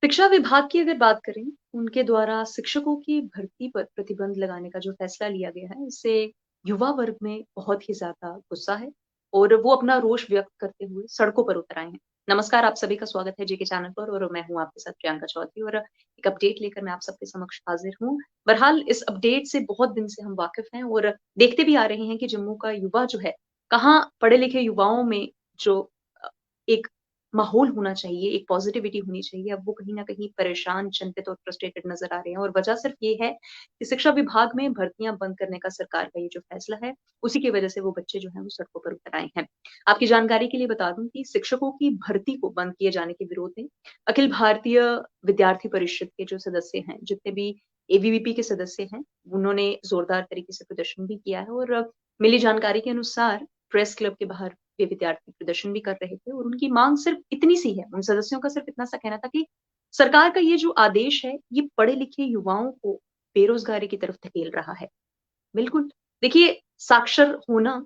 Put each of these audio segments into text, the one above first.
शिक्षा विभाग की अगर बात करें, उनके द्वारा शिक्षकों की भर्ती पर प्रतिबंध लगाने का जो फैसला लिया गया है, इससे युवा वर्ग में बहुत ही ज़्यादा गुस्सा है और वो अपना रोष व्यक्त करते हुए सड़कों पर उतर आए हैं। नमस्कार, आप सभी का स्वागत है जेके चैनल पर और मैं हूँ आपके साथ प्रियंका चौधरी और एक अपडेट लेकर मैं आप सबके समक्ष हाजिर हूँ। बहरहाल इस अपडेट से बहुत दिन से हम वाकिफ़ हैं और देखते भी आ रहे हैं कि जम्मू का युवा जो है, कहाँ पढ़े-लिखे युवाओं में जो अ, एक माहौल होना चाहिए, एक पॉज़िटिविटी होनी चाहिए, अब वो कहीं न कहीं परेशान, चिंतित और फ्रस्ट्रेटेड नज़र आ रहे हैं और वजह सिर्फ़ ये है कि शिक्षा विभाग में भर्तियाँ बंद करने का सरकार का ये जो फ़ैसला है, उसी की वजह से वो बच्चे जो हैं वो सड़कों पर उतर आए हैं। आपकी जानकारी के लिए बता दूँ कि शिक्षकों की भर्ती को बंद किए जाने के विरोध में अखिल भारतीय विद्यार्थी परिषद के जो सदस्य हैं, जितने भी एबीवीपी के सदस्य हैं, उन्होंने ज़ोरदार तरीके से प्रदर्शन भी किया है और मिली जानकारी के अनुसार प्रेस क्लब के बाहर ये विद्यार्थी प्रदर्शन भी कर रहे थे और उनकी माँग सिर्फ़ इतनी सी है, उन सदस्यों का सिर्फ़ इतना-सा कहना था कि सरकार का ये जो आदेश है, ये पढ़े-लिखे युवाओं को बेरोज़गारी की तरफ धकेल रहा है। बिल्कुल, देखिए साक्षर होना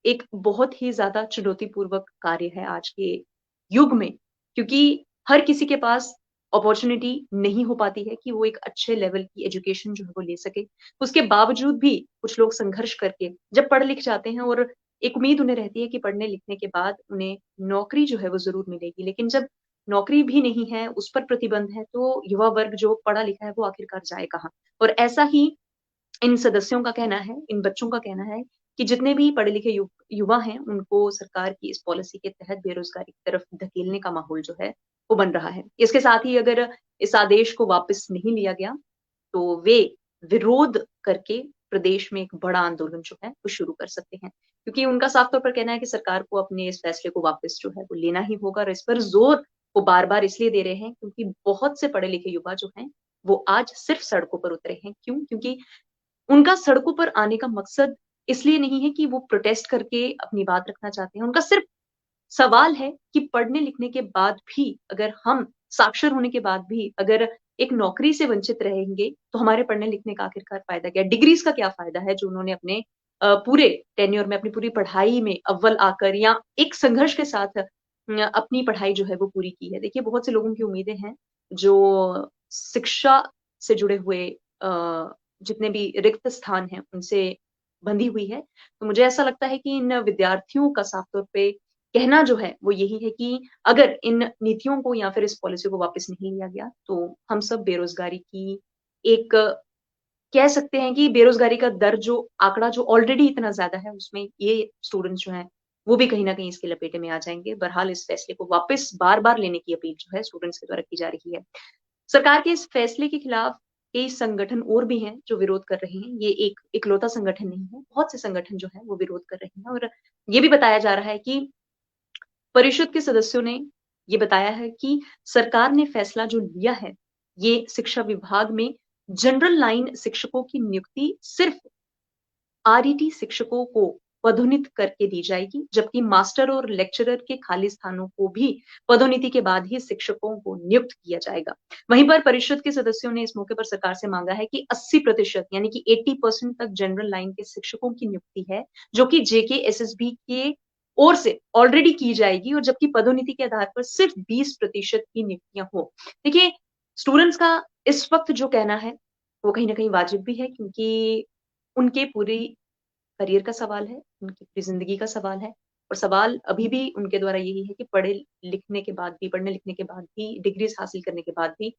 एक बहुत ही ज़्यादा चुनौतीपूर्वक कार्य है आज के युग में, क्योंकि हर किसी के पास अपॉर्च्युनिटी नहीं हो पाती है कि वो एक अच्छे लेवल की एजुकेशन जो है वो ले सके। उसके बावजूद भी कुछ लोग संघर्ष करके जब पढ़ लिख जाते हैं और एक उम्मीद उन्हें रहती है कि पढ़ने-लिखने के बाद उन्हें नौकरी जो है वो ज़रूर मिलेगी। लेकिन जब नौकरी भी नहीं है, उस पर प्रतिबंध है, तो युवा वर्ग जो पढ़ा-लिखा है वो आखिरकार जाए कहाँ? और ऐसा ही इन सदस्यों का कहना है, इन बच्चों का कहना है कि जितने भी पढ़े-लिखे युवा हैं, उनको सरकार की इस पॉलिसी के तहत बेरोज़गारी की तरफ धकेलने का माहौल जो है, वो बन रहा है। इसके साथ ही अगर इस आदेश को वापस नहीं लिया गया, तो वे विरोध करके प्रदेश में एक बड़ा आंदोलन जो है, वो शुरू कर सकते हैं। क्योंकि उनका साफ तौर पर कहना है कि सरकार को अपने इस फैसले को वापस जो है, वो लेना ही होगा और इस पर ज़ोर वो बार-बार इसलिए दे रहे हैं, क्योंकि बहुत से पढ़े-लिखे युवा जो हैं, वो आज सिर्फ़ सड़कों पर उतरे हैं। क्यों? क्योंकि उनका सड़कों पर आने का मकसद इसलिए नहीं है कि वो प्रोटेस्ट करके अपनी बात रखना चाहते हैं। उनका सिर्फ़ सवाल है कि पढ़ने-लिखने के बाद भी अगर हम साक्षर होने के बाद भी अगर एक नौकरी से वंचित रहेंगे, तो हमारे पढ़ने-लिखने का आखिरकार फ़ायदा क्या है? डिग्रीज़ का क्या फ़ायदा है जो उन्होंने अपने पूरे टेन्योर में अपनी पूरी पढ़ाई में अव्वल आकर या एक संघर्ष के साथ अपनी पढ़ाई जो है वो पूरी की है। देखिए बहुत से लोगों की उम्मीदें हैं, जो शिक्षा से जुड़े हुए जितने भी रिक्त स्थान हैं, उनसे बंधी हुई है। तो मुझे ऐसा लगता है कि इन विद्यार्थियों का साफ तौर पे कहना जो है वो यही है कि अगर इन नीतियों को या फिर इस पॉलिसी को वापस नहीं लिया गया, तो हम सब बेरोज़गारी की एक कह सकते हैं कि बेरोज़गारी का दर जो आंकड़ा जो ऑलरेडी इतना ज़्यादा है, उसमें ये स्टूडेंट्स जो हैं, वो भी कहीं न कहीं इसके लपेटे में आ जाएँगे। बहरहाल इस फैसले को वापस बार-बार लेने की अपील जो है स्टूडेंट्स के द्वारा की जा रही है। सरकार के इस फैसले के खिलाफ कई संगठन और भी हैं जो विरोध कर रहे हैं। ये एक इकलौता संगठन नहीं है, बहुत से संगठन जो हैं वो विरोध कर रहे हैं और ये भी बताया जा रहा है कि परिषद के सदस्यों ने ये बताया है कि सरकार ने फैसला जो लिया है, ये शिक्षा विभाग में जनरल लाइन शिक्षकों की नियुक्ति सिर्फ आरईटी शिक्षकों को पदोन्नत करके दी जाएगी, जबकि मास्टर और लेक्चरर के खाली स्थानों को भी पदोन्नति के बाद ही शिक्षकों को नियुक्त किया जाएगा। वहीं पर परिषद के सदस्यों ने इस मौके पर सरकार से मांगा है कि 80% यानी कि 80% तक जनरल लाइन के शिक्षकों की नियुक्ति है, जो कि जेके एसएसबी के ओर से ऑलरेडी की जाएगी और जबकि पदोन्नति के आधार पर सिर्फ 20% की नियुक्तियां हो। देखिए, स्टूडेंट्स का इस वक्त जो कहना है, वो कहीं न कहीं वाजिब भी है क्योंकि उनके पूरी करियर का सवाल है, उनकी पूरी ज़िंदगी का सवाल है और सवाल अभी भी उनके द्वारा यही है कि पढ़ने-लिखने के बाद भी, डिग्रीज़ हासिल करने के बाद भी,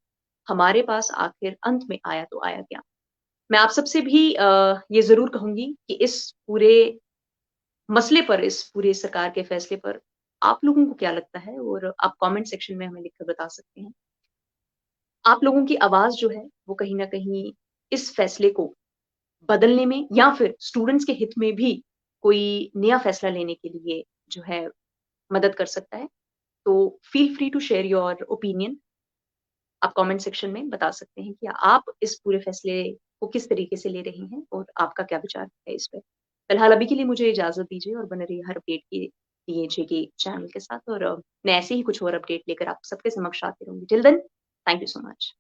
हमारे पास आखिर अंत में आया तो आया क्या? मैं आप सबसे भी ये ज़रूर कहूँगी कि इस पूरे मसले पर, इस पूरे सरकार के फैसले पर आप लोगों को क्या लगता है? और आप कमेंट सेक्शन में हमें लिखकर बता सकते हैं। आप लोगों की आवाज़ जो है, वो कहीं न कहीं इस फैसले को बदलने में या फिर स्टूडेंट्स के हित में भी कोई नया फैसला लेने के लिए जो है मदद कर सकता है। तो feel free to share your opinion. आप कमेंट सेक्शन में बता सकते हैं कि आप इस पूरे फैसले को किस तरीके से ले रहे हैं और आपका क्या विचार है इस पे। फिलहाल अभी के लिए मुझे इजाज़त दीजिए और बने रहिए हर अपडेट के लिए जेके चैनल के साथ और मैं ऐसे ही कुछ और अपडेट लेकर आप सबके समक्ष आती रहूँगी। Till then, thank you so much.